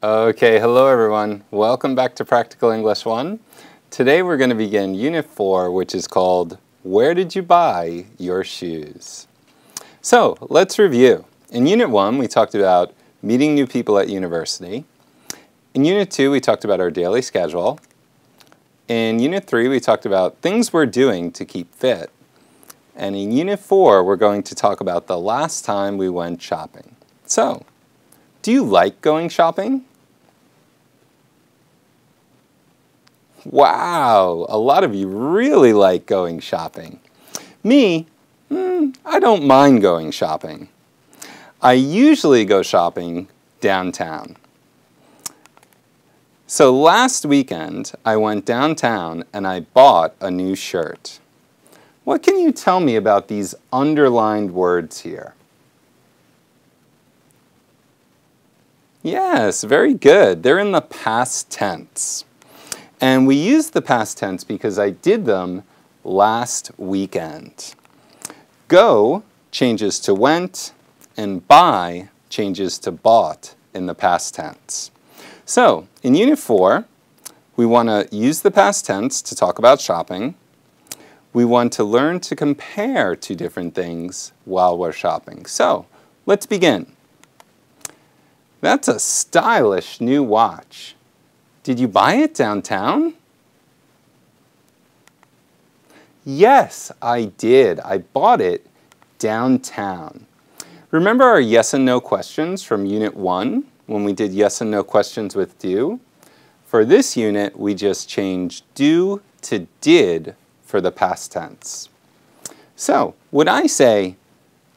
Okay, hello everyone. Welcome back to Practical English 1. Today we're going to begin Unit 4, which is called Where Did You Buy Your Shoes? So, let's review. In Unit 1, we talked about meeting new people at university. In Unit 2, we talked about our daily schedule. In Unit 3, we talked about things we're doing to keep fit. And in Unit 4, we're going to talk about the last time we went shopping. So, do you like going shopping? Wow, a lot of you really like going shopping. Me, I don't mind going shopping. I usually go shopping downtown. So last weekend, I went downtown and I bought a new shirt. What can you tell me about these underlined words here? Yes, very good. They're in the past tense. And we use the past tense because I did them last weekend. Go changes to went, and buy changes to bought in the past tense. So, in Unit 4, we want to use the past tense to talk about shopping. We want to learn to compare two different things while we're shopping. So, let's begin. That's a stylish new watch. Did you buy it downtown? Yes, I did. I bought it downtown. Remember our yes and no questions from Unit 1 when we did yes and no questions with do? For this unit, we just changed do to did for the past tense. So, would I say,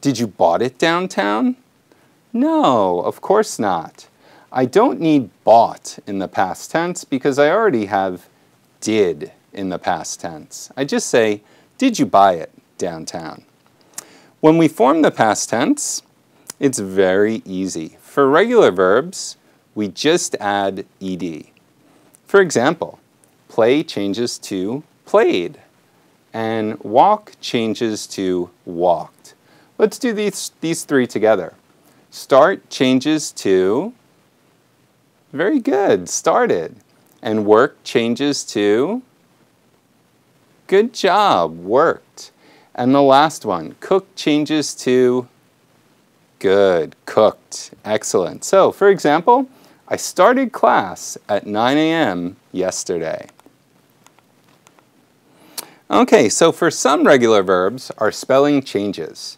did you bought it downtown? No, of course not. I don't need bought in the past tense because I already have did in the past tense. I just say, did you buy it downtown? When we form the past tense, it's very easy. For regular verbs, we just add ed. For example, play changes to played, and walk changes to walked. Let's do these three together. Start changes to, very good, started. And work changes to, good job, worked. And the last one, cook changes to, good, cooked, excellent. So, for example, I started class at 9 a.m. yesterday. Okay, so for some regular verbs, our spelling changes.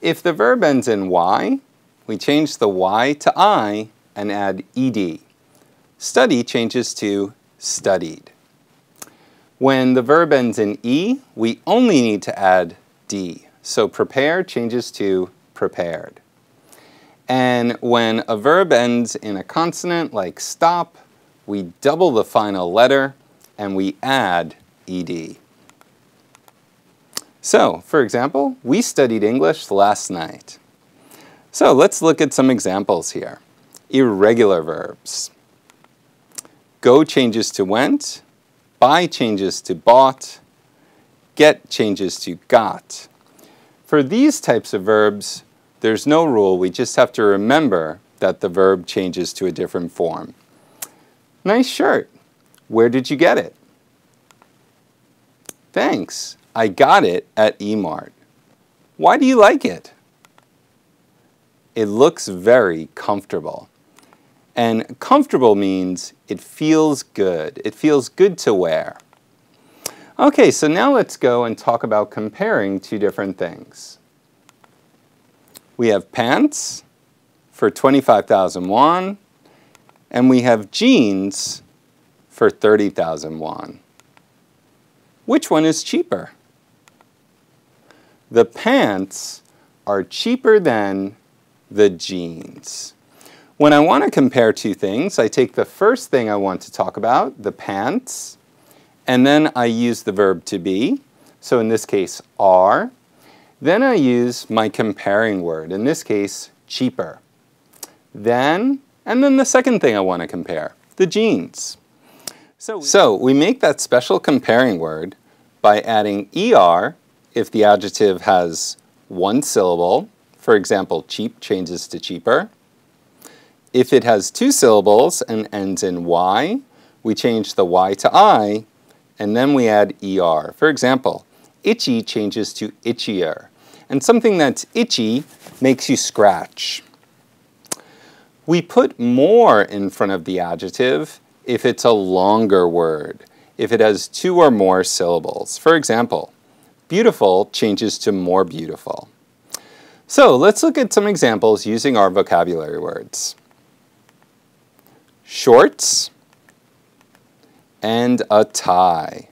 If the verb ends in y, we change the y to I and add ed. Study changes to studied. When the verb ends in e, we only need to add d. So prepare changes to prepared. And when a verb ends in a consonant like stop, we double the final letter and we add ed. So, for example, we studied English last night. So let's look at some examples here. Irregular verbs. Go changes to went, buy changes to bought, get changes to got. For these types of verbs, there's no rule. We just have to remember that the verb changes to a different form. Nice shirt. Where did you get it? Thanks. I got it at E-Mart. Why do you like it? It looks very comfortable. And comfortable means it feels good. It feels good to wear. Okay, so now let's go and talk about comparing two different things. We have pants for 25,000 won, and we have jeans for 30,000 won. Which one is cheaper? The pants are cheaper than the jeans. When I want to compare two things, I take the first thing I want to talk about, the pants, and then I use the verb to be. So in this case, are. Then I use my comparing word, in this case, cheaper. And then the second thing I want to compare, the jeans. So we make that special comparing word by adding er if the adjective has one syllable. For example, cheap changes to cheaper. If it has two syllables and ends in Y, we change the Y to I, and then we add ER. For example, itchy changes to itchier. And something that's itchy makes you scratch. We put more in front of the adjective if it's a longer word, if it has two or more syllables. For example, beautiful changes to more beautiful. So let's look at some examples using our vocabulary words. Shorts and a tie.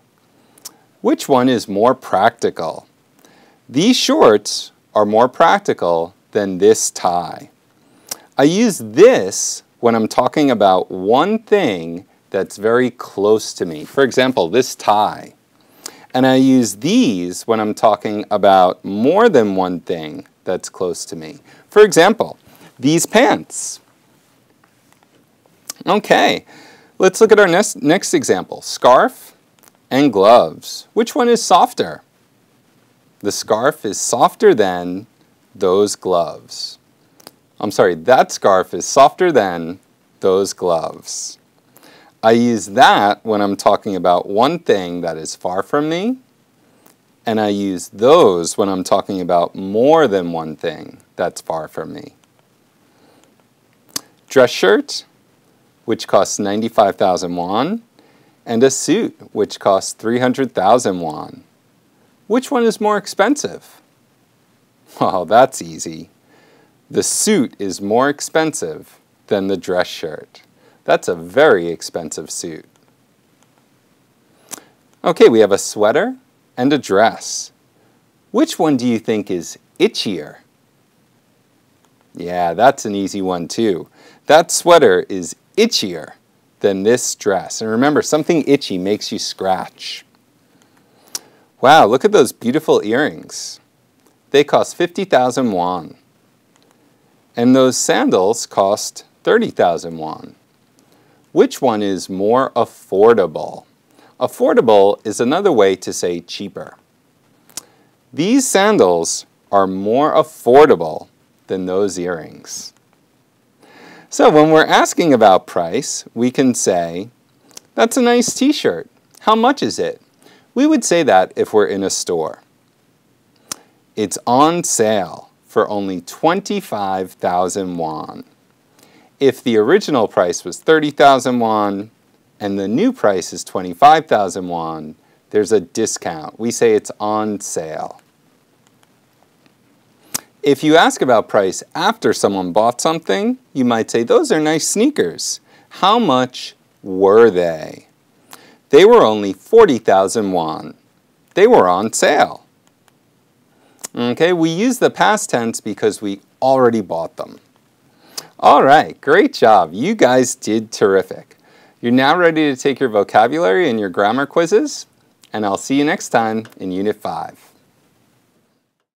Which one is more practical? These shorts are more practical than this tie. I use this when I'm talking about one thing that's very close to me. For example, this tie. And I use these when I'm talking about more than one thing that's close to me. For example, these pants. Okay, let's look at our next example. Scarf and gloves. Which one is softer? The scarf is softer than those gloves. I'm sorry, that scarf is softer than those gloves. I use that when I'm talking about one thing that is far from me, and I use those when I'm talking about more than one thing that's far from me. Dress shirt, which costs 95,000 won, and a suit, which costs 300,000 won. Which one is more expensive? Oh, that's easy. The suit is more expensive than the dress shirt. That's a very expensive suit. Okay, we have a sweater and a dress. Which one do you think is itchier? Yeah, that's an easy one too. That sweater is itchier than this dress. And remember, something itchy makes you scratch. Wow, look at those beautiful earrings. They cost 50,000 won. And those sandals cost 30,000 won. Which one is more affordable? Affordable is another way to say cheaper. These sandals are more affordable than those earrings. So when we're asking about price, we can say, that's a nice t-shirt. How much is it? We would say that if we're in a store. It's on sale for only 25,000 won. If the original price was 30,000 won and the new price is 25,000 won, there's a discount. We say it's on sale. If you ask about price after someone bought something, you might say, those are nice sneakers. How much were they? They were only 40,000 won. They were on sale. Okay, we use the past tense because we already bought them. All right, great job. You guys did terrific. You're now ready to take your vocabulary and your grammar quizzes, and I'll see you next time in Unit 5.